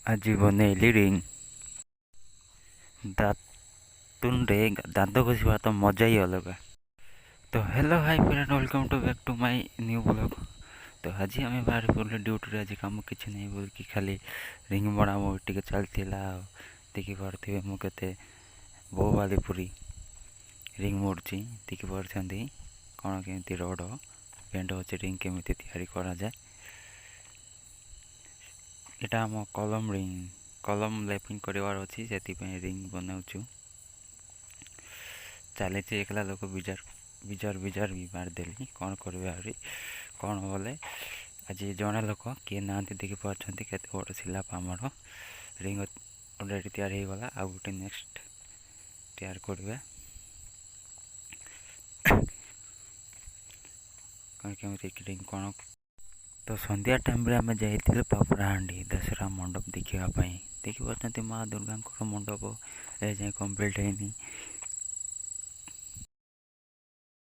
ଆଜି ବନେଇଲି ରିଙ୍ଗ। ଦାତୁନରେ ଦାନ୍ତ ଘଷିବା ତ ମଜା ହିଁ ଅଲଗା। ତ hello high friend, welcome to back to my new blog. ତ ଆଜି ଆମେ ବାହାରି ପଡ଼ିଲେ ଡ୍ୟୁଟିରେ। ଆଜି କାମ କିଛି ନାହିଁ ବୋଲିକି ଖାଲି ରିଙ୍ଗ ବନାବ ଟିକେ ଚାଲିଥିଲା। ଆଉ ଦେଖିପାରୁଥିବେ ମୁଁ କେତେ ବୋବାଲି ପୁରୀ ରିଙ୍ଗ ମୋଡ଼ୁଛି। ଦେଖିପାରୁଛନ୍ତି କ'ଣ କେମିତି ରଡ଼ ବେଣ୍ଡ ଅଛି, ରିଙ୍ଗ କେମିତି ତିଆରି କରାଯାଏ। ଏଇଟା ଆମ କଲମ ରିଙ୍ଗ, କଲମ ଲେପିଂ କରିବାର ଅଛି, ସେଥିପାଇଁ ରିଙ୍ଗ ବନାଉଛୁ। ଚାଲିଛି ଏକଲା ଲୋକ ବିଜାର ବି ମାରିଦେଲି। କ'ଣ କରିବେ ଆହୁରି, କ'ଣ ବୋଲେ ଆଜି ଜଣେ ଲୋକ କିଏ ନାହାନ୍ତି। ଦେଖିପାରୁଛନ୍ତି କେତେ ବଡ଼ ସିଲାପ ଆମର। ରିଙ୍ଗ ଅଲରେଡ଼ି ତିଆରି ହେଇଗଲା, ଆଉ ଗୋଟେ ନେକ୍ସଟ ତିଆରି କରିବା। କ'ଣ କେମିତି ରିଙ୍ଗ କ'ଣ। ତ ସନ୍ଧ୍ୟା ଟାଇମ୍ରେ ଆମେ ଯାଇଥିଲୁ ପାପଡ଼ାହାଣ୍ଡି ଦଶହରା ମଣ୍ଡପ ଦେଖିବା ପାଇଁ। ଦେଖିପାରୁଛନ୍ତି ମା ଦୁର୍ଗାଙ୍କର ମଣ୍ଡପ ଏ ଯାଏଁ କମ୍ପ୍ଲିଟ୍ ହେଇନି।